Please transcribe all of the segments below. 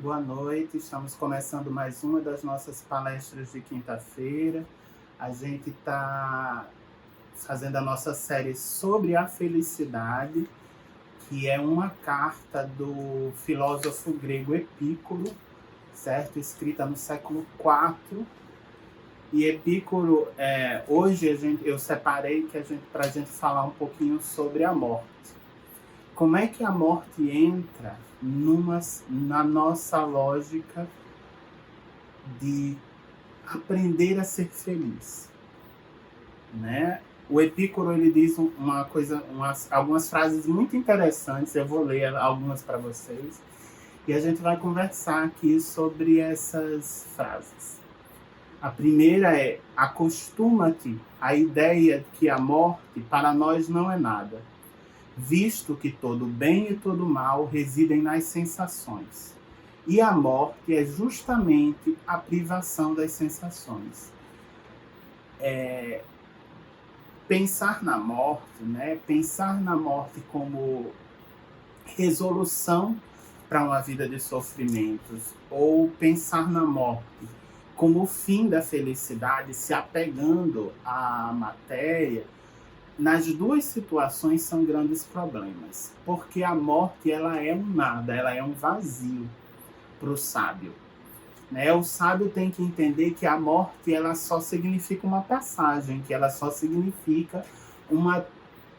boa noite. Estamos começando mais uma das nossas palestras de quinta-feira. A gente está fazendo a nossa série sobre a felicidade, que é uma carta do filósofo grego Epícoro, certo? Escrita no século IV. E Epícoro, hoje eu separei para a gente falar um pouquinho sobre a morte. Como é que a morte entra na nossa lógica de aprender a ser feliz, né? O Epícoro, ele diz algumas frases muito interessantes. Eu vou ler algumas para vocês e a gente vai conversar aqui sobre essas frases. A primeira é: acostuma-te à ideia de que a morte para nós não é nada, visto que todo bem e todo mal residem nas sensações. E a morte é justamente a privação das sensações. Pensar na morte, né? Pensar na morte como resolução para uma vida de sofrimentos, ou pensar na morte como o fim da felicidade, se apegando à matéria, nas duas situações são grandes problemas, porque a morte ela é um nada, ela é um vazio para o sábio. Né? O sábio tem que entender que a morte ela só significa uma passagem, que ela só significa uma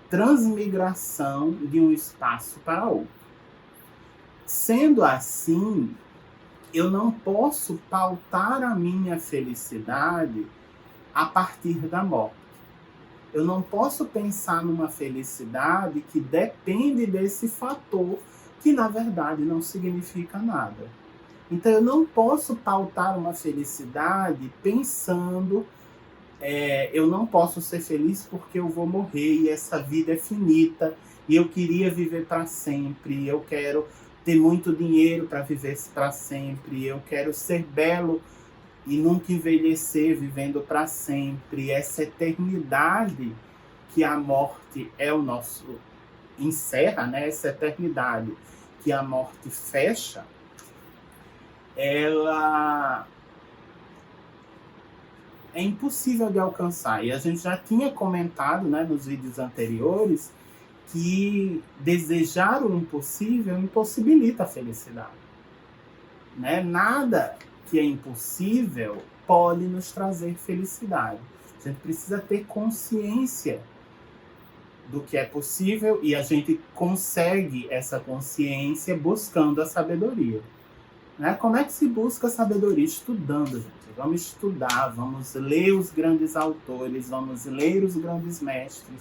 transmigração de um espaço para outro. Sendo assim, eu não posso pautar a minha felicidade a partir da morte. Eu não posso pensar numa felicidade que depende desse fator, que na verdade não significa nada. Então eu não posso pautar uma felicidade pensando, eu não posso ser feliz porque eu vou morrer e essa vida é finita e eu queria viver para sempre, eu quero ter muito dinheiro para viver para sempre, eu quero ser belo e nunca envelhecer vivendo para sempre. Essa eternidade que a morte é o nosso encerra, né? Essa eternidade que a morte fecha, ela é impossível de alcançar. E a gente já tinha comentado, né, nos vídeos anteriores, que desejar o impossível impossibilita a felicidade. Né? Nada que é impossível pode nos trazer felicidade. A gente precisa ter consciência do que é possível e a gente consegue essa consciência buscando a sabedoria. Né? Como é que se busca a sabedoria? Estudando, gente. Vamos estudar, vamos ler os grandes autores, vamos ler os grandes mestres,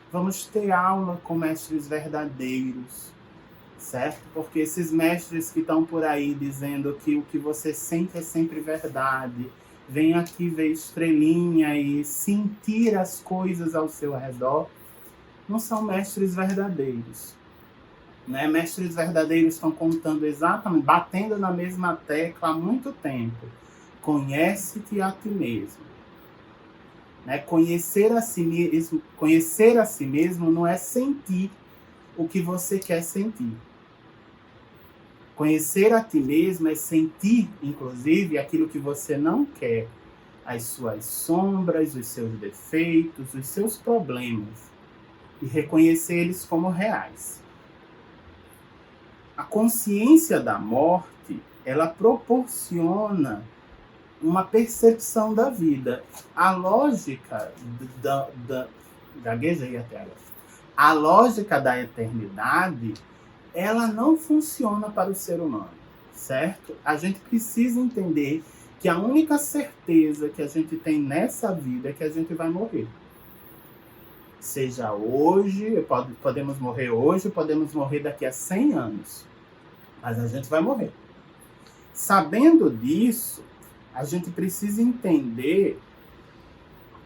vamos ter aula com mestres verdadeiros, certo? Porque esses mestres que estão por aí dizendo que o que você sente é sempre verdade, vem aqui ver estrelinha e sentir as coisas ao seu redor, não são mestres verdadeiros. Né? Mestres verdadeiros estão contando exatamente, batendo na mesma tecla há muito tempo. Conhece-te a ti mesmo. Né? Conhecer a si mesmo não é sentir o que você quer sentir. Conhecer a ti mesmo é sentir, inclusive, aquilo que você não quer. As suas sombras, os seus defeitos, os seus problemas. E reconhecer eles como reais. A consciência da morte, ela proporciona uma percepção da vida. A lógica gaguejei até agora. A lógica da eternidade, ela não funciona para o ser humano, certo? A gente precisa entender que a única certeza que a gente tem nessa vida é que a gente vai morrer. Seja hoje, podemos morrer hoje, podemos morrer daqui a 100 anos. Mas a gente vai morrer. Sabendo disso, a gente precisa entender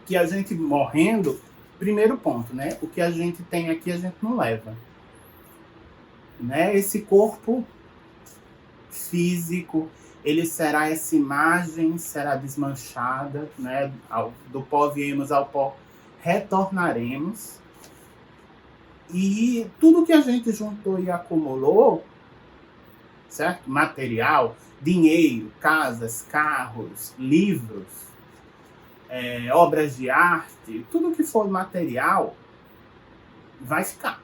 que a gente morrendo, primeiro ponto, né? O que a gente tem aqui a gente não leva. Né? Esse corpo físico, ele será essa imagem, será desmanchada, né? Do pó viemos, ao pó retornaremos. E tudo que a gente juntou e acumulou, certo? Material, dinheiro, casas, carros, livros, obras de arte, tudo que for material vai ficar.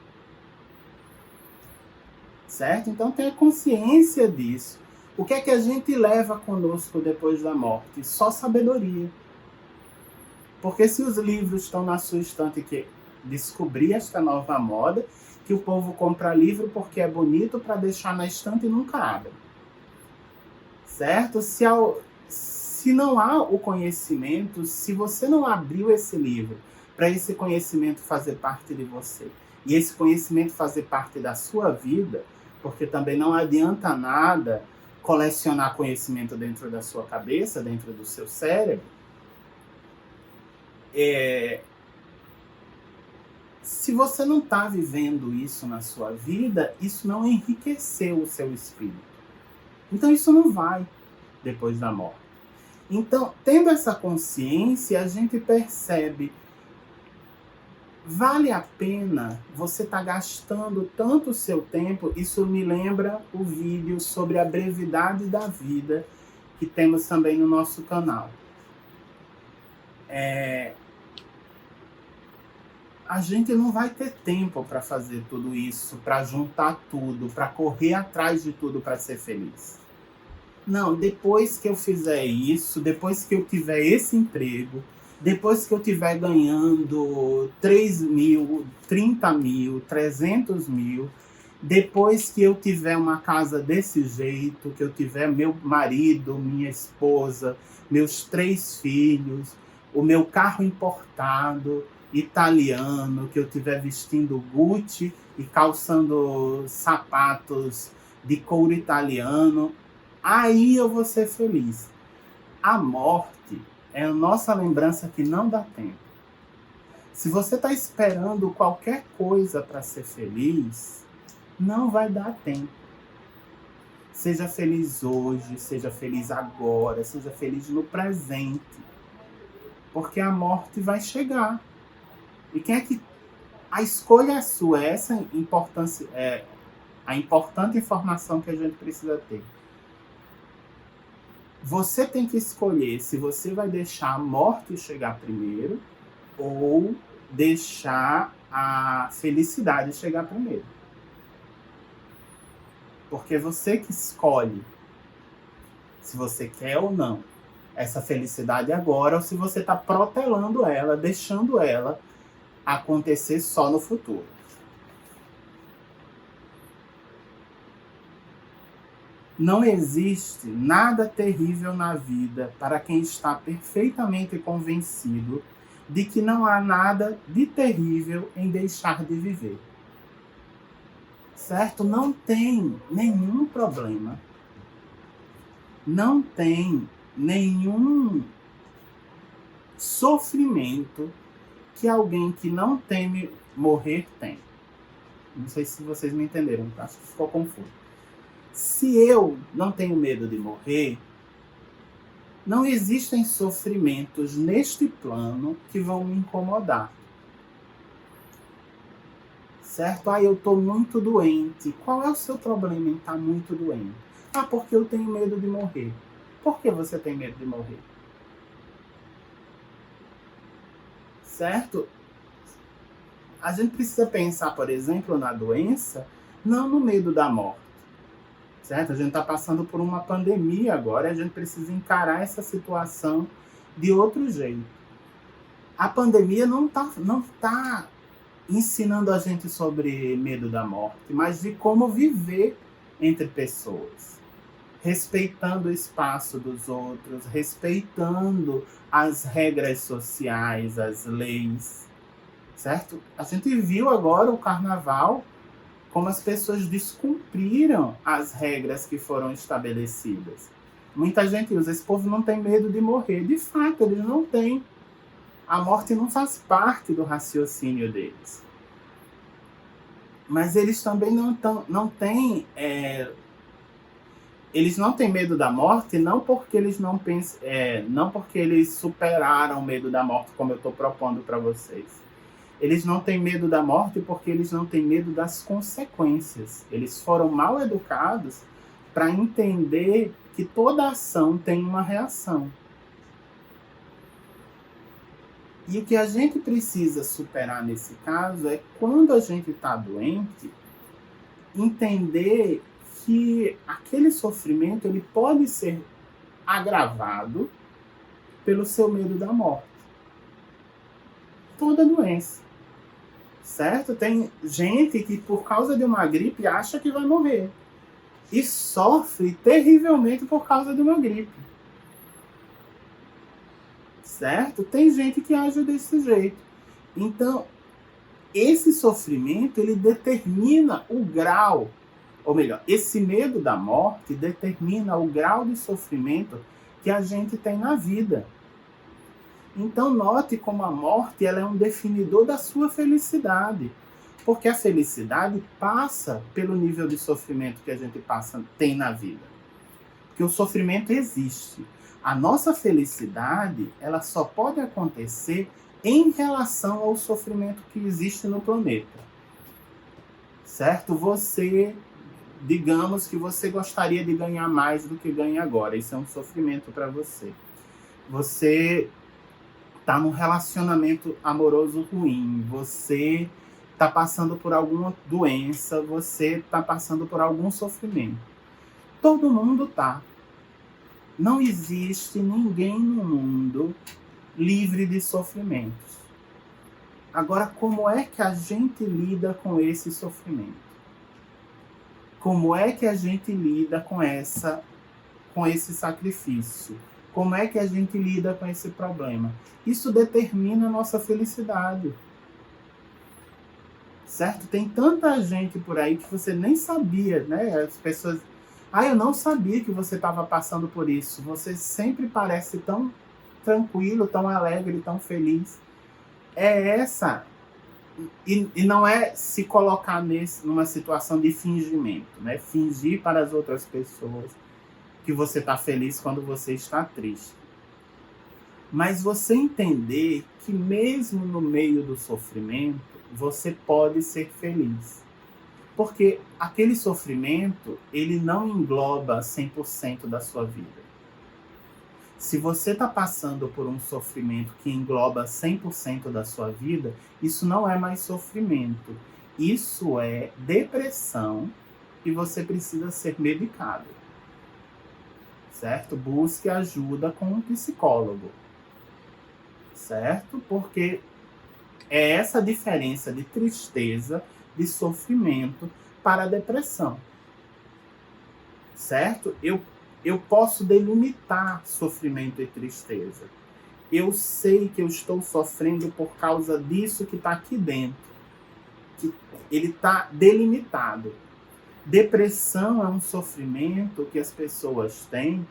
Certo? Então tenha consciência disso. O que é que a gente leva conosco depois da morte? Só sabedoria. Porque se os livros estão na sua estante, que descobri esta nova moda, que o povo compra livro porque é bonito para deixar na estante e nunca abre. Certo? Se não há o conhecimento, se você não abriu esse livro para esse conhecimento fazer parte de você, e esse conhecimento fazer parte da sua vida, porque também não adianta nada colecionar conhecimento dentro da sua cabeça, dentro do seu cérebro, se você não está vivendo isso na sua vida, isso não enriqueceu o seu espírito. Então isso não vai depois da morte. Então, tendo essa consciência, a gente percebe, vale a pena você estar gastando tanto o seu tempo? Isso me lembra o vídeo sobre a brevidade da vida, que temos também no nosso canal. A gente não vai ter tempo para fazer tudo isso, para juntar tudo, para correr atrás de tudo para ser feliz. Não, depois que eu fizer isso, depois que eu tiver esse emprego, depois que eu estiver ganhando 3 mil, 30 mil, 300 mil, depois que eu tiver uma casa desse jeito, que eu tiver meu marido, minha esposa, meus 3 filhos, o meu carro importado, italiano, que eu estiver vestindo Gucci e calçando sapatos de couro italiano, aí eu vou ser feliz. A morte é a nossa lembrança que não dá tempo. Se você está esperando qualquer coisa para ser feliz, não vai dar tempo. Seja feliz hoje, seja feliz agora, seja feliz no presente. Porque a morte vai chegar. E quem é que... A escolha é sua, essa importância, a importante informação que a gente precisa ter. Você tem que escolher se você vai deixar a morte chegar primeiro ou deixar a felicidade chegar primeiro. Porque é você que escolhe se você quer ou não essa felicidade agora, ou se você está protelando ela, deixando ela acontecer só no futuro. Não existe nada terrível na vida para quem está perfeitamente convencido de que não há nada de terrível em deixar de viver. Certo? Não tem nenhum problema. Não tem nenhum sofrimento que alguém que não teme morrer tem. Não sei se vocês me entenderam, acho que ficou confuso. Se eu não tenho medo de morrer, não existem sofrimentos neste plano que vão me incomodar. Certo? Eu estou muito doente. Qual é o seu problema em estar muito doente? Porque eu tenho medo de morrer. Por que você tem medo de morrer? Certo? A gente precisa pensar, por exemplo, na doença, não no medo da morte. Certo? A gente está passando por uma pandemia agora, a gente precisa encarar essa situação de outro jeito. A pandemia não tá ensinando a gente sobre medo da morte, mas de como viver entre pessoas, respeitando o espaço dos outros, respeitando as regras sociais, as leis, certo? A gente viu agora o carnaval, como as pessoas descumpriram as regras que foram estabelecidas. Muita gente usa, esse povo não tem medo de morrer. De fato, eles não têm. A morte não faz parte do raciocínio deles. Mas eles também não têm... Eles não têm medo da morte, não porque eles não pensam, não porque eles superaram o medo da morte, como eu estou propondo para vocês. Eles não têm medo da morte porque eles não têm medo das consequências. Eles foram mal educados para entender que toda ação tem uma reação. E o que a gente precisa superar nesse caso é, quando a gente está doente, entender que aquele sofrimento ele pode ser agravado pelo seu medo da morte. Toda doença. Certo? Tem gente que, por causa de uma gripe, acha que vai morrer. E sofre terrivelmente por causa de uma gripe. Certo? Tem gente que age desse jeito. Então, esse sofrimento, ele determina o grau, ou melhor, esse medo da morte determina o grau de sofrimento que a gente tem na vida. Então, note como a morte ela é um definidor da sua felicidade. Porque a felicidade passa pelo nível de sofrimento que a gente tem na vida. Porque o sofrimento existe. A nossa felicidade, ela só pode acontecer em relação ao sofrimento que existe no planeta. Certo? Você, digamos que você gostaria de ganhar mais do que ganha agora. Isso é um sofrimento para você. Você está num relacionamento amoroso ruim. Você está passando por alguma doença. Você está passando por algum sofrimento. Todo mundo está. Não existe ninguém no mundo livre de sofrimentos. Agora, como é que a gente lida com esse sofrimento? Como é que a gente lida com esse sacrifício? Como é que a gente lida com esse problema? Isso determina a nossa felicidade. Certo? Tem tanta gente por aí que você nem sabia, né? As pessoas... eu não sabia que você estava passando por isso. Você sempre parece tão tranquilo, tão alegre, tão feliz. É essa... E não é se colocar numa situação de fingimento, né? Fingir para as outras pessoas que você está feliz quando você está triste. Mas você entender que mesmo no meio do sofrimento, você pode ser feliz. Porque aquele sofrimento, ele não engloba 100% da sua vida. Se você está passando por um sofrimento que engloba 100% da sua vida, isso não é mais sofrimento. Isso é depressão e você precisa ser medicado. Certo? Busque ajuda com um psicólogo. Certo? Porque é essa diferença de tristeza, de sofrimento para a depressão. Certo? Eu posso delimitar sofrimento e tristeza. Eu sei que eu estou sofrendo por causa disso que está aqui dentro. Que ele está delimitado. Depressão é um sofrimento que as pessoas têm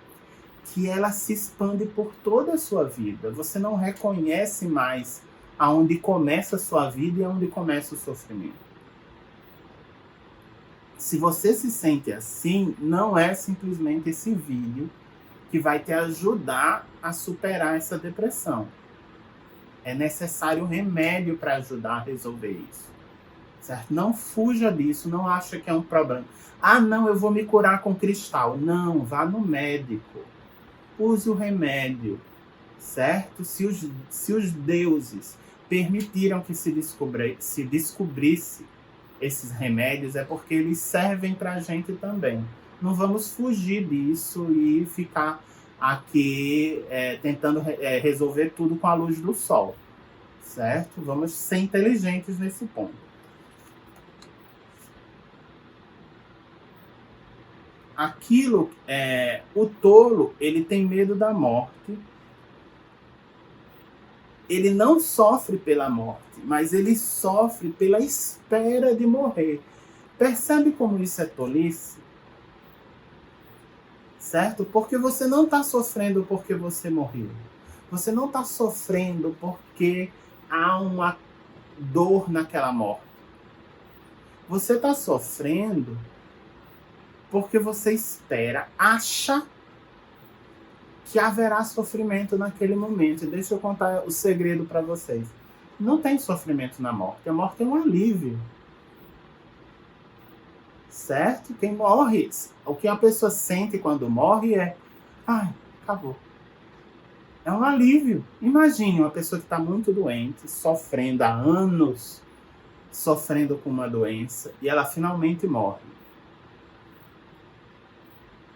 que ela se expande por toda a sua vida. Você não reconhece mais aonde começa a sua vida e aonde começa o sofrimento. Se você se sente assim, não é simplesmente esse vídeo que vai te ajudar a superar essa depressão. É necessário remédio para ajudar a resolver isso. Certo? Não fuja disso, não acha que é um problema. Não, eu vou me curar com cristal. Não, vá no médico. Use o remédio. Certo? Se os deuses permitiram que se descobrisse esses remédios, é porque eles servem para a gente também. Não vamos fugir disso e ficar aqui tentando resolver tudo com a luz do sol. Certo? Vamos ser inteligentes nesse ponto. O tolo, ele tem medo da morte. Ele não sofre pela morte, mas ele sofre pela espera de morrer. Percebe como isso é tolice? Certo? Porque você não está sofrendo porque você morreu. Você não está sofrendo porque há uma dor naquela morte. Você está sofrendo porque você acha que haverá sofrimento naquele momento. Deixa eu contar o segredo para vocês. Não tem sofrimento na morte. A morte é um alívio. certo? Quem morre, o que a pessoa sente quando morre é, ai, acabou. É um alívio. Imagine uma pessoa que está muito doente, sofrendo há anos, sofrendo com uma doença, e ela finalmente morre.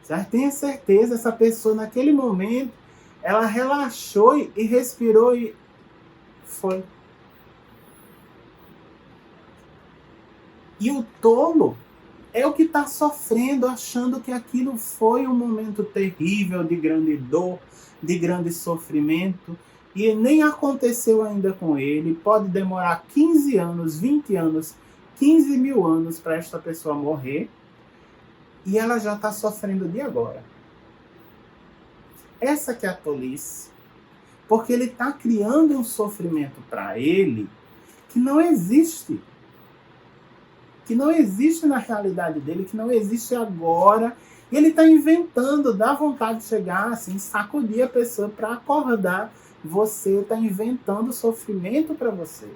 Certo? Tenha certeza, essa pessoa naquele momento, ela relaxou e respirou e foi. E o tolo é o que está sofrendo, achando que aquilo foi um momento terrível, de grande dor, de grande sofrimento, e nem aconteceu ainda com ele. Pode demorar 15 anos, 20 anos, 15 mil anos para esta pessoa morrer, e ela já está sofrendo de agora. Essa que é a tolice, porque ele está criando um sofrimento para ele que não existe. Que não existe na realidade dele, que não existe agora. E ele está inventando, dá vontade de chegar assim, sacudir a pessoa para acordar. Você está inventando sofrimento para você.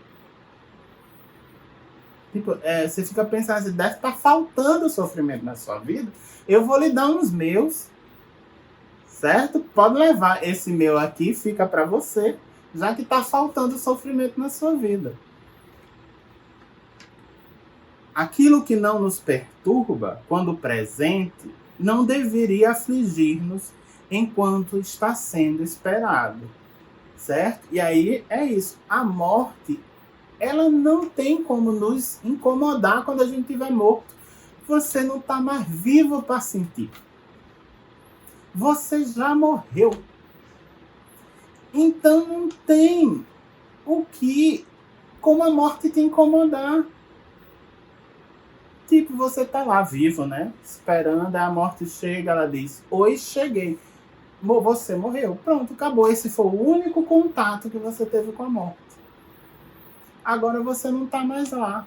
Tipo, você fica pensando assim, deve estar faltando sofrimento na sua vida. Eu vou lhe dar uns meus, certo? Pode levar esse meu aqui, fica para você, já que está faltando sofrimento na sua vida. Aquilo que não nos perturba, quando presente, não deveria afligir-nos enquanto está sendo esperado, certo? E aí é isso. A morte, ela não tem como nos incomodar quando a gente estiver morto. Você não está mais vivo para sentir. Você já morreu. Então não tem o que, como a morte te incomodar. Tipo, você tá lá vivo, né? Esperando, a morte chega, ela diz, oi, cheguei. Você morreu. Pronto, acabou. Esse foi o único contato que você teve com a morte. Agora você não tá mais lá.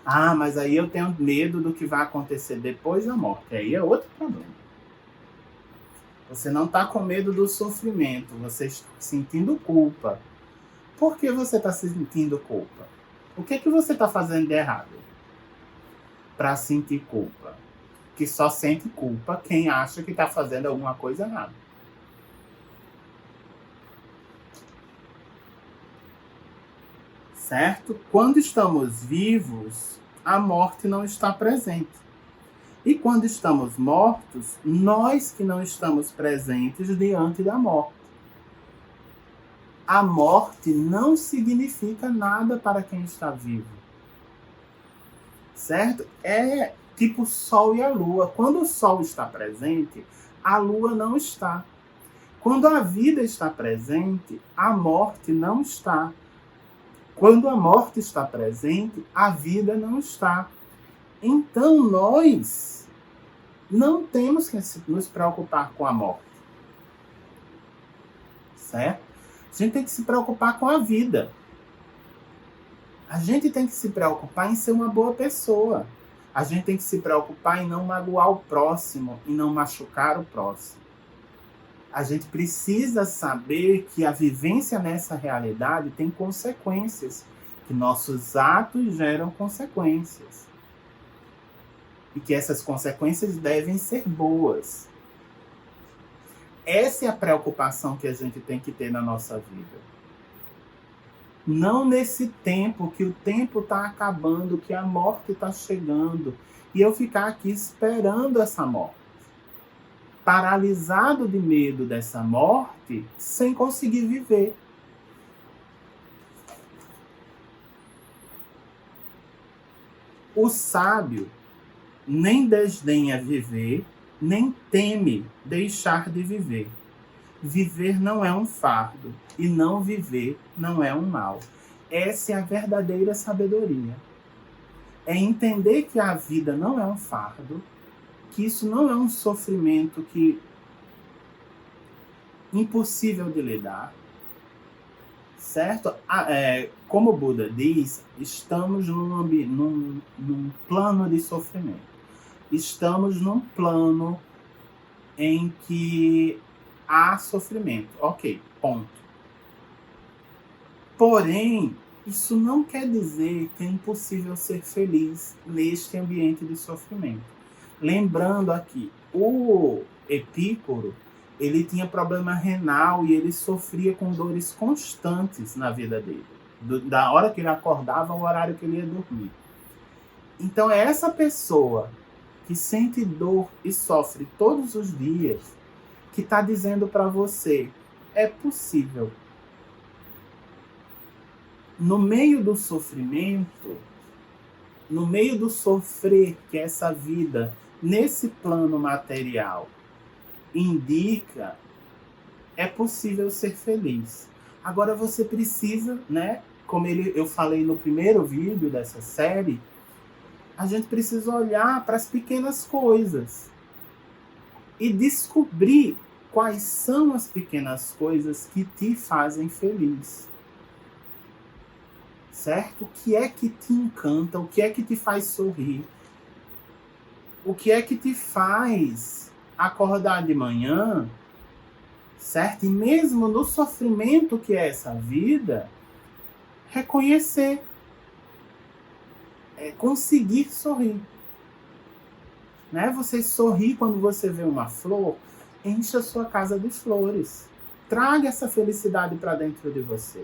Ah, mas aí eu tenho medo do que vai acontecer depois da morte. Aí é outro problema. Você não tá com medo do sofrimento. Você está sentindo culpa. Por que você tá sentindo culpa? O que é que você tá fazendo de errado para sentir culpa? Que só sente culpa quem acha que está fazendo alguma coisa errada. Certo? Quando estamos vivos, a morte não está presente. E quando estamos mortos, nós que não estamos presentes diante da morte. A morte não significa nada para quem está vivo. Certo? É tipo o Sol e a Lua. Quando o Sol está presente, a Lua não está. Quando a vida está presente, a morte não está. Quando a morte está presente, a vida não está. Então nós não temos que nos preocupar com a morte. Certo? A gente tem que se preocupar com a vida. A gente tem que se preocupar em ser uma boa pessoa. A gente tem que se preocupar em não magoar o próximo, em não machucar o próximo. A gente precisa saber que a vivência nessa realidade tem consequências, que nossos atos geram consequências. E que essas consequências devem ser boas. Essa é a preocupação que a gente tem que ter na nossa vida. Não nesse tempo, que o tempo está acabando, que a morte está chegando, e eu ficar aqui esperando essa morte. Paralisado de medo dessa morte, sem conseguir viver. O sábio nem desdenha viver, nem teme deixar de viver. Viver não é um fardo, e não viver não é um mal. Essa é a verdadeira sabedoria. É entender que a vida não é um fardo, que isso não é um sofrimento impossível de lidar, certo? Como o Buda diz, estamos num plano de sofrimento. Estamos num plano em que há sofrimento. Ok, ponto. Porém, Isso não quer dizer que é impossível ser feliz neste ambiente de sofrimento. Lembrando aqui, o Epícoro, ele tinha problema renal e ele sofria com dores constantes na vida dele. Da hora que ele acordava ao horário que ele ia dormir. Então é essa pessoa que sente dor e sofre todos os dias que está dizendo para você, é possível. No meio do sofrimento, no meio do sofrer que essa vida, nesse plano material, indica, é possível ser feliz. Agora você precisa, né? Como eu falei no primeiro vídeo dessa série, a gente precisa olhar para as pequenas coisas e descobrir quais são as pequenas coisas que te fazem feliz. Certo? O que é que te encanta? O que é que te faz sorrir? O que é que te faz acordar de manhã? Certo? E mesmo no sofrimento que é essa vida, reconhecer. Conseguir sorrir. Né? Você sorri quando você vê uma flor, enche a sua casa de flores. Traga essa felicidade para dentro de você.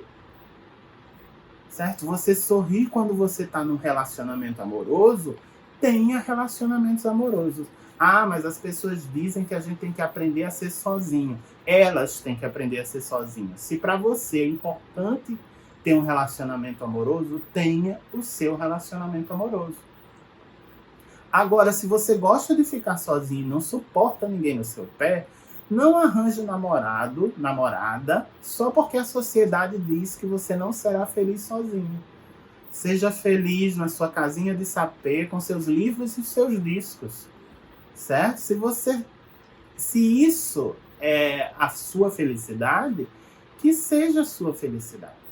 Certo? Você sorri quando você está num relacionamento amoroso, tenha relacionamentos amorosos. Ah, mas as pessoas dizem que a gente tem que aprender a ser sozinho. Elas têm que aprender a ser sozinhas. Se para você é importante ter um relacionamento amoroso, tenha o seu relacionamento amoroso. Agora, se você gosta de ficar sozinho e não suporta ninguém no seu pé, não arranje namorado, namorada, só porque a sociedade diz que você não será feliz sozinho. Seja feliz na sua casinha de sapê, com seus livros e seus discos. Certo? Se isso é a sua felicidade, que seja a sua felicidade.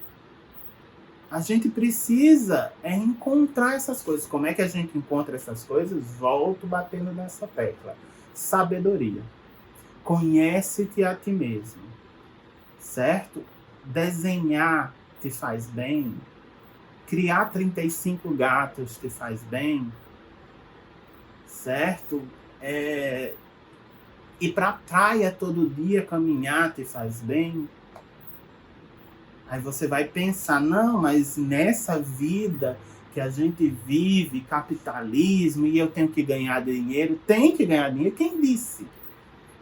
A gente precisa encontrar essas coisas. Como é que a gente encontra essas coisas? Volto batendo nessa tecla. Sabedoria. Conhece-te a ti mesmo. Certo? Desenhar te faz bem. Criar 35 gatos te faz bem. Certo? Ir pra praia todo dia, caminhar te faz bem. Aí você vai pensar, não, mas nessa vida que a gente vive, capitalismo, e eu tenho que ganhar dinheiro, tem que ganhar dinheiro. Quem disse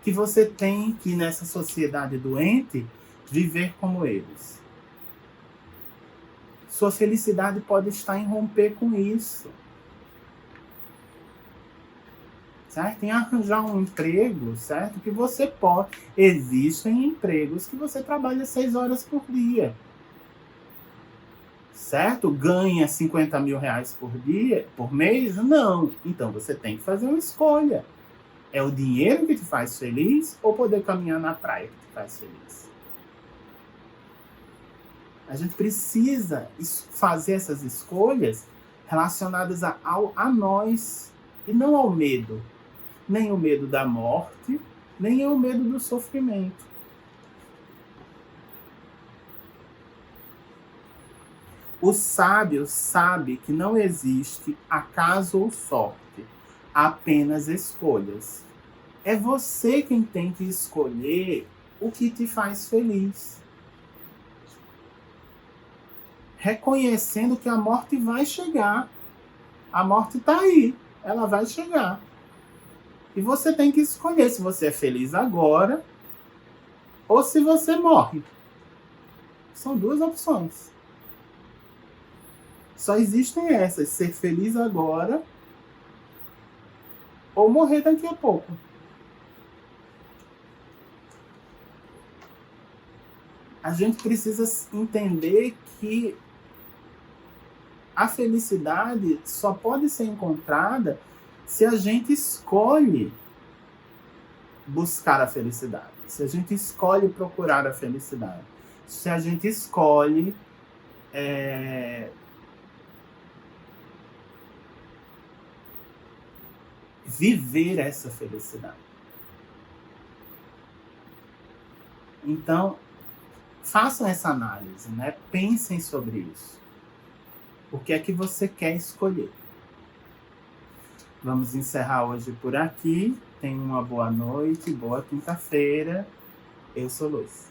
que você tem que, nessa sociedade doente, viver como eles? Sua felicidade pode estar em romper com isso. Certo? Em arranjar um emprego, certo? Que você pode. Existem empregos que você trabalha 6 horas por dia. Certo? Ganha 50 mil reais por dia, por mês? Não. Então você tem que fazer uma escolha. É o dinheiro que te faz feliz ou poder caminhar na praia que te faz feliz? A gente precisa fazer essas escolhas relacionadas a nós e não ao medo. Nem o medo da morte, nem o medo do sofrimento. O sábio sabe que não existe acaso ou sorte, apenas escolhas. É você quem tem que escolher o que te faz feliz. Reconhecendo que a morte vai chegar. A morte está aí, ela vai chegar. E você tem que escolher se você é feliz agora ou se você morre. São 2 opções. Só existem essas, ser feliz agora ou morrer daqui a pouco. A gente precisa entender que a felicidade só pode ser encontrada se a gente escolhe buscar a felicidade, se a gente escolhe procurar a felicidade, se a gente escolhe viver essa felicidade. Então, façam essa análise, né? Pensem sobre isso. O que é que você quer escolher? Vamos encerrar hoje por aqui. Tenha uma boa noite, boa quinta-feira. Eu sou Luz.